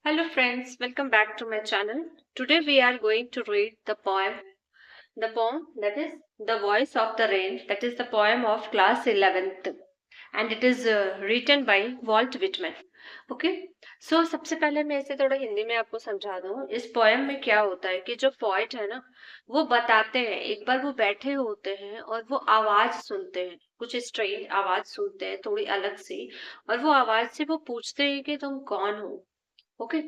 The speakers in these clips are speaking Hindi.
Hello friends, welcome back to my channel. Today we are going to read the poem that is The Voice of the Rain, that is the poem of class 11th, and it is written by Walt Whitman. Okay so सबसे पहले मैं इसे थोड़ा हिंदी में आपको समझा दूं। इस पोएम में क्या होता है कि जो पोएट है ना, वो बताते हैं, एक बार वो बैठे होते हैं और वो आवाज सुनते हैं, कुछ स्ट्रेंज आवाज सुनते हैं थोड़ी अलग सी, और वो आवाज से वो पूछते हैं कि तुम कौन हो। ओके,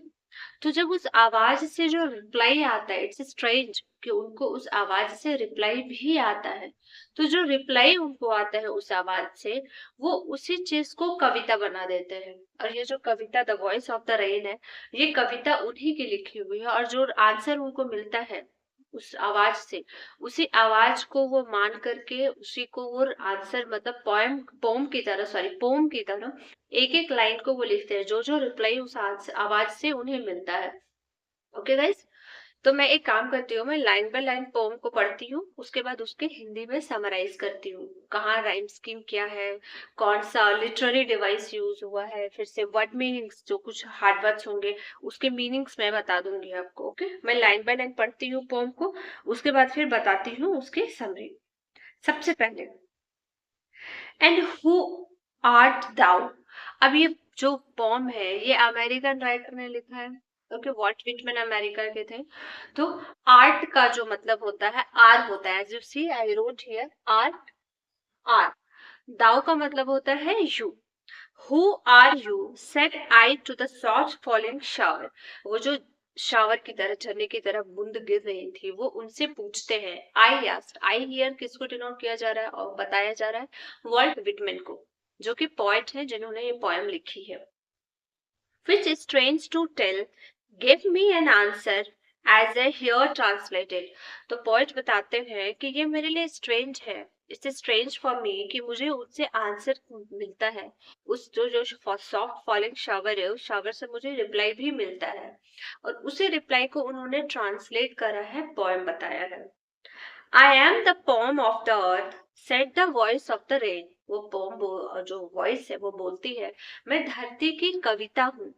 तो जब उस आवाज से जो रिप्लाई आता है, इट्स स्ट्रेंज कि उनको उस आवाज से रिप्लाई भी आता है। तो जो रिप्लाई उनको आता है उस आवाज से, वो उसी चीज को कविता बना देते हैं। और ये जो कविता the voice of the rain है, ये कविता उन्हीं की लिखी हुई है, और जो आंसर उनको मिलता है उस आवाज से, उसी आवाज को वो मान करके उसी को वो आंसर मतलब पोएम पोम की तरह, सॉरी पोम की तरह एक एक लाइन को वो लिखते हैं, जो जो रिप्लाई उस आवाज से उन्हें मिलता है। ओके गाइस, तो मैं एक काम करती हूँ, मैं लाइन बाय लाइन पोम को पढ़ती हूँ, उसके बाद उसके हिंदी में समराइज करती हूँ, कहाँ राइम स्कीम क्या है, कौन सा लिटरेरी डिवाइस यूज हुआ है, फिर से वर्ड मीनिंग्स, जो कुछ हार्ड वर्ड्स होंगे उसके मीनिंग्स मैं बता दूंगी आपको। ओके, मैं लाइन बाय लाइन पढ़ती हूँ पोम को, उसके बाद फिर बताती हूँ उसके समरी। सबसे पहले, एंड हु आर्ट दाउ। अब ये जो पोम है ये अमेरिकन राइटर ने लिखा है। ओके, वॉल्ट व्हिटमैन अमेरिका के थे। तो आर्ट का जो मतलब होता है, आर होता है, as you see I wrote here art, R. Thou का मतलब होता है you. Who are you said I to the soft falling shower. वो जो शावर की तरह, झरने की तरह बूंद गिर रही थी, वो उनसे पूछते हैं। आई आस्क्ड, आई हियर किसको डिनोट किया जा रहा है और बताया जा रहा है वॉल्ट विटमैन को, जो कि पोएट है जिन्होंने ये पोएम लिखी है। Which is strange to tell, give me an answer as I hear translated। तो पोएट बताते हैं कि ये मेरे लिए स्ट्रेंज है, इट्स स्ट्रेंज फॉर मी कि मुझे उससे आंसर मिलता है। उस जो जो सॉफ्ट फॉलिंग शावर है, उस शावर से मुझे रिप्लाई भी मिलता है, और उसी रिप्लाई को उन्होंने ट्रांसलेट करा है, पोएम बताया है। I am the poem of the earth said the voice of the rain. वो पोम जो वॉइस है वो बोलती है, मैं धरती की कविता हूँ।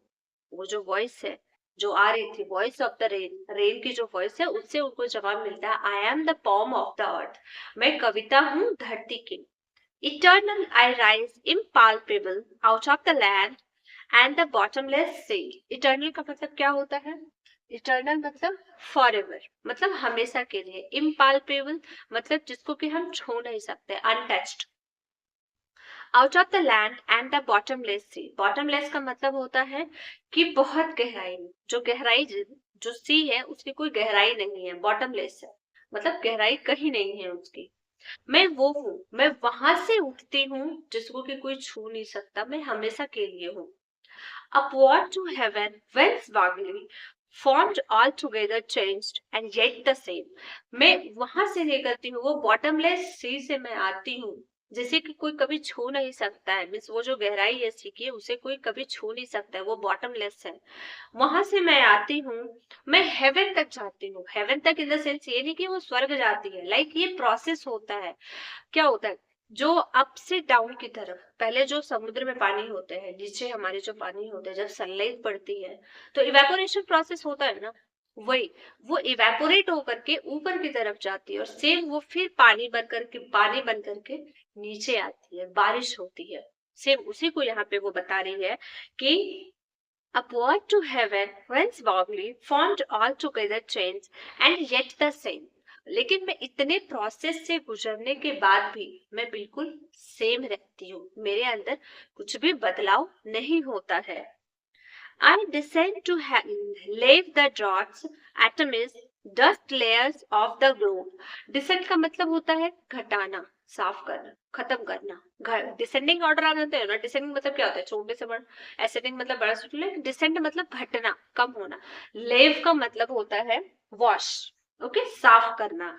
वो जो वॉइस है जो आ रही थी, voice of the rain, rain की जो वॉइस है, उससे उनको जवाब मिलता है, I am the poem of the earth, मैं कविता हूँ धरती की। Eternal I rise impalpable out of the land and the bottomless sea. Eternal का मतलब क्या होता है? इटर्नल मतलब फॉरएवर, मतलब हमेशा के लिए। इम्पाल्पेबल मतलब जिसको कि हम छू नहीं सकते, untouched. Out of the land and the bottomless sea. Bottomless का मतलब होता है कि बहुत गहराई में, जो गहराई जो सी है उसकी कोई गहराई नहीं है, बॉटमलेस है, मतलब गहराई कहीं नहीं है उसकी। मैं वो हूँ, मैं वहां से उठती हूँ जिसको कि कोई छू नहीं सकता, मैं हमेशा के लिए हूँ। Upward to heaven, whence vaguely, formed altogether changed and yet the same। मैं वहां से निकलती हूँ, वो बॉटमलेस सी से मैं आती हूँ, जिसे कि कोई कभी छू नहीं सकता है। मीन्स वो जो गहराई है सी की, उसे कोई कभी छू नहीं सकता है, वो बॉटमलेस है। वहां से मैं आती हूँ, मैं हेवन तक जाती हूँ। हेवन तक इन द सेंस ये नहीं कि वो स्वर्ग जाती है, लाइक ये प्रोसेस होता है। क्या होता है, जो अप से डाउन की तरफ, पहले जो समुद्र में पानी होते हैं, नीचे हमारे जो पानी होते हैं, जब सनलाइट पड़ती है तो इवेपोरेशन प्रोसेस होता है ना, वही वो इवेपोरेट होकर के ऊपर की तरफ जाती है, और सेम वो फिर पानी बन करके नीचे आती है, बारिश होती है। सेम उसी को यहाँ पे वो बता रही है कि upward to heaven whence vaguely formed all together change and yet the same। लेकिन मैं इतने प्रोसेस से गुजरने के बाद भी मैं बिल्कुल सेम रहती हूँ, मेरे अंदर कुछ भी बदलाव नहीं होता है। I descend to leave the drops, atoms, dust layers of the globe। Descend का मतलब होता है घटाना, साफ करना, खत्म करना। डिसेंडिंग ऑर्डर आ जाते हैं ना। डिसेंडिंग मतलब क्या होता है, छोटे से बड़ा। एसेंडिंग मतलब बड़ा से छोटा। डिसेंड मतलब घटना, कम होना। लेव का मतलब होता है वॉश, ओके, साफ करना।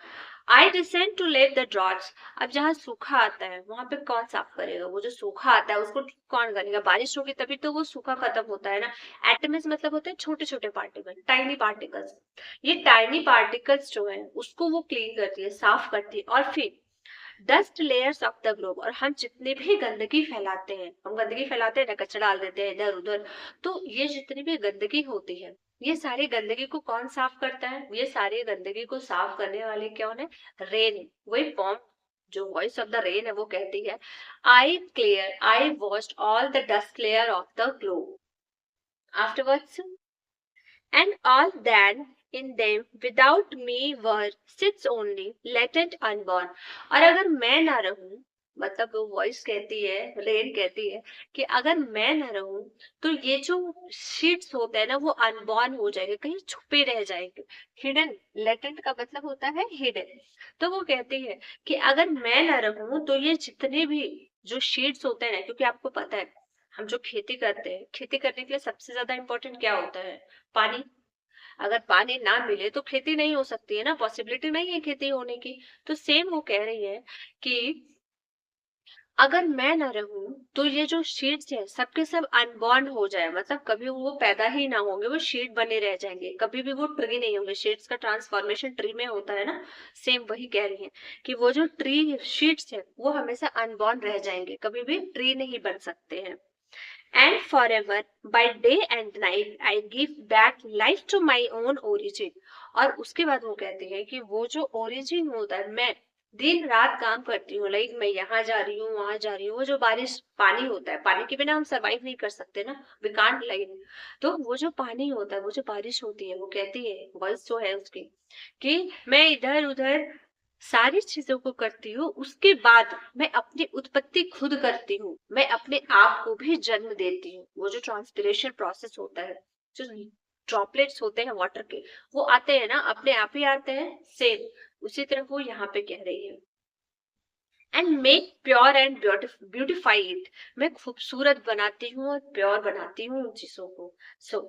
आई डिसेंड टू लेव द ड्रॉट्स। अब जहाँ सूखा आता है वहां पे कौन साफ करेगा? वो जो सूखा आता है उसको कौन करेगा? बारिश होगी तभी तो वो सूखा खत्म होता है ना। एटम्स मतलब होते हैं छोटे छोटे पार्टिकल, टाइनी पार्टिकल्स। ये टाइनी पार्टिकल्स जो है उसको वो क्लीन करती है, साफ करती है। और फिर dust layers of the globe, और हम जितने भी गंदगी फैलाते हैं, हम गंदगी फैलाते हैं ना, कचरा डाल देते हैं इधर उधर, तो ये जितनी भी गंदगी होती है, ये सारी गंदगी को कौन साफ करता है? ये सारी गंदगी को साफ करने वाले कौन है? रेन। वही पॉम जो वॉइस ऑफ द रेन है वो कहती है, I washed all the dust layer of the globe afterwards, and all that in them without me were sits only latent unborn। और अगर मैं ना रहूं, मतलब वो वॉइस कहती है, रेन कहती है कि अगर मैं ना रहूं तो ये जो शीट्स होते हैं ना वो अनबॉर्न हो जाएंगे, कहीं छुपे रह जाएंगे। हिडन, लेटेंट का मतलब होता है हिडन। तो वो कहती है कि अगर मैं ना रहूं तो ये जितने भी जो शीट्स होते हैं ना, क्योंकि आपको पता है हम जो खेती करते हैं, खेती करने के लिए सबसे ज्यादा इंपॉर्टेंट क्या होता है? पानी। अगर पानी ना मिले तो खेती नहीं हो सकती है ना, पॉसिबिलिटी नहीं है खेती होने की। तो सेम वो कह रही है कि अगर मैं ना रहूं तो ये जो शीट्स है सबके सब अनबॉर्न हो जाए, मतलब कभी वो पैदा ही ना होंगे, वो शीट बने रह जाएंगे, कभी भी वो ट्री नहीं होंगे। शीट्स का ट्रांसफॉर्मेशन ट्री में होता है ना, सेम वही कह रही है कि वो जो ट्री शीट्स है वो हमेशा अनबॉर्न रह जाएंगे, कभी भी ट्री नहीं बन सकते हैं। And forever, by day and night, I give back life to my own origin। और उसके बाद वो कहती है कि वो जो ओरिजिन होता है, मैं दिन रात काम करती हूँ, लाइक मैं यहाँ जा रही हूँ वहां जा रही हूँ, वो जो बारिश पानी होता है, पानी के बिना हम सरवाइव नहीं कर सकते ना, वी कांट लाइक। तो वो जो पानी होता है, वो जो बारिश होती है, वो कहती है, वॉइस जो है उसकी, कि मैं इधर उधर सारी चीजों को करती हूँ, उसके बाद मैं अपनी उत्पत्ति खुद करती हूँ, मैं अपने आप को भी जन्म देती हूँ। वो जो ट्रांसपिरेशन प्रोसेस होता है, जो ड्रॉपलेट्स होते हैं वाटर के, वो आते हैं ना, अपने आप ही आते हैं, सेम उसी तरह वो यहाँ पे कह रही है। And make pure and beautify it, मैं खूबसूरत बनाती हूँ और प्योर बनाती हूँ उन चीजों को। So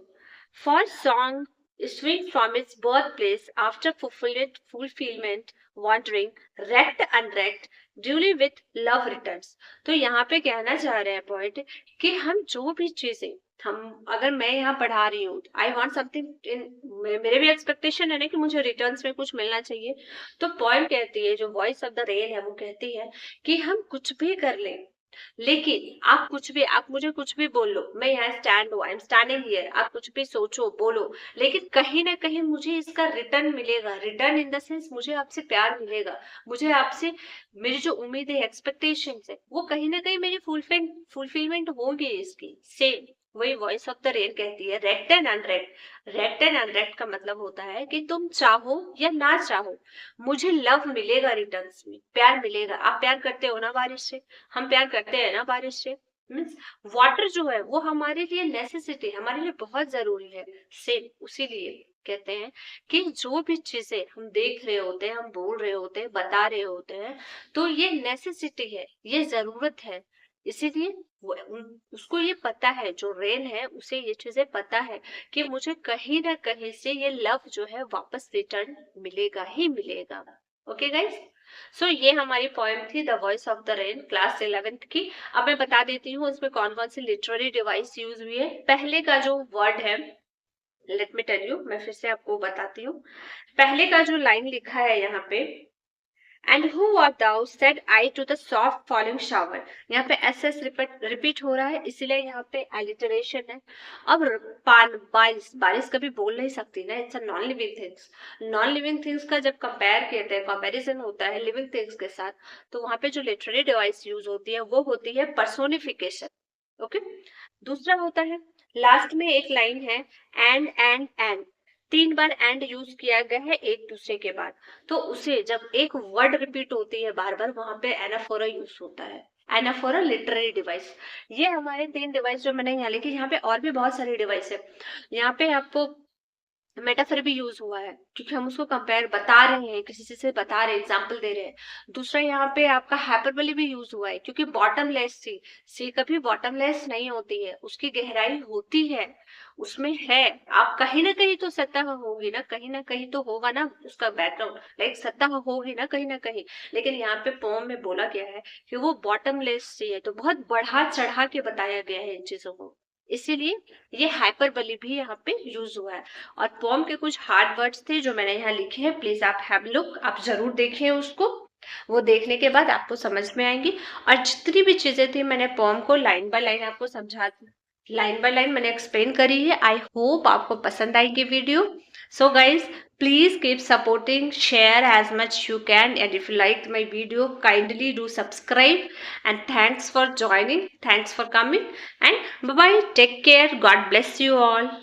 for song swing from its birthplace after fulfillment wandering wrecked unwrecked duly with love returns। तो यहाँ पे कहना चाह रहे हैं पॉइंट कि हम जो भी चीजें, हम अगर मैं यहाँ पढ़ा रही हूँ, आई वॉन्ट समथिंग इन, मेरे भी एक्सपेक्टेशन है ना कि मुझे रिटर्न्स में कुछ मिलना चाहिए। तो पॉइंट कहती है, जो वॉइस ऑफ द रेन है वो कहती है कि हम कुछ भी कर लें, लेकिन आप कुछ भी, आप मुझे कुछ भी बोल लो, मैं यहाँ स्टैंड हूँ, आई एम स्टैंडिंग हियर, आप कुछ भी सोचो बोलो, लेकिन कहीं ना कहीं मुझे इसका रिटर्न मिलेगा। रिटर्न इन द सेंस मुझे आपसे प्यार मिलेगा, मुझे आपसे मेरी जो उम्मीद है, एक्सपेक्टेशन है, वो कहीं ना कहीं मेरी फुलफिलमेंट होगी इसकी। सेम वही वॉइस ऑफ द रेन कहती है, रेक्ट एंड अनरेक्ट। रेक्ट एंड अनरेक्ट का मतलब होता है कि तुम चाहो या ना चाहो, मुझे लव मिलेगा, रिटर्न्स में प्यार मिलेगा। आप प्यार करते हो ना बारिश से, हम प्यार करते हैं ना बारिश से। मीन्स वाटर जो है वो हमारे लिए नेसेसिटी, हमारे लिए बहुत जरूरी है। सेम उसी लिए कहते हैं कि जो भी चीजें हम देख रहे होते हैं, हम बोल रहे होते हैं, बता रहे होते हैं, तो ये नेसेसिटी है, ये जरूरत है। इसीलिए उसको ये पता है, जो रेन है उसे ये चीजें पता है कि मुझे कहीं ना कहीं से ये लव जो है वापस रिटर्न मिलेगा ही मिलेगा। ओके गाइस, सो ये हमारी पोएम थी the voice of the rain, class 11th की। अब मैं बता देती हूँ इसमें कौन कौन सी लिटरेरी डिवाइस यूज हुई है। पहले का जो वर्ड है, लेट मी टेल यू, मैं फिर से आपको बताती हूँ। पहले का जो लाइन लिखा है यहाँ पे, and who art thou said I to the soft falling shower, यहाँ पे एस रिपीट हो रहा है, इसीलिए यहाँ पे एलिटरेशन है। अब बारिश, बारिश कभी बोल नहीं सकती ना, it's a non living things. Non living things का जब कंपेयर कहते हैं, कंपैरिजन होता है लिविंग थिंग्स के साथ, तो वहां पे जो लिटरेरी डिवाइस यूज होती है वो होती है पर्सोनिफिकेशन। ओके, दूसरा होता है, लास्ट में एक लाइन है, एंड 3 बार एंड यूज किया गया है एक दूसरे के बाद, तो उसे जब एक वर्ड रिपीट होती है बार बार, वहां पे एनाफोरा यूज होता है। Anaphora literary device. ये हमारे 3 डिवाइस जो मैंने यहाँ लिखी, यहाँ पे और भी बहुत सारी डिवाइस है। यहाँ पे आपको मेटाफर भी यूज हुआ है, क्योंकि हम उसको कंपेयर बता रहे हैं, किसी चीज से बता रहे हैं, एग्जाम्पल दे रहे हैं। दूसरा यहाँ पे आपका हाइपरबोली भी यूज हुआ है, क्योंकि बॉटमलेस सी कभी बॉटमलेस नहीं होती है, उसकी गहराई होती है, उसमें है। आप कहीं ना कहीं तो सतह होगी ना, कहीं ना कहीं तो होगा ना उसका बैकग्राउंड, लाइक सतह होगी ना कहीं। लेकिन यहाँ पे पोम में बोला गया है कि वो बॉटमलेस सी है, तो बहुत बढ़ा चढ़ा के बताया गया है इन चीजों को, इसीलिए ये हाइपरबोली भी यहाँ पे यूज हुआ है। और पोम के कुछ हार्ड वर्ड्स थे जो मैंने यहाँ लिखे हैं, प्लीज आप हैव लुक, आप जरूर देखें उसको। वो देखने के बाद आपको समझ में आएंगी। और जितनी भी चीजें थी मैंने पोम को लाइन बाय लाइन आपको समझा, लाइन बाय लाइन मैंने एक्सप्लेन करी है। आई होप आपको पसंद आएगी video. So guys, please keep supporting, share as much you can, and if you liked my video, kindly do subscribe. And thanks for joining, thanks for coming, and bye bye, take care, God bless you all.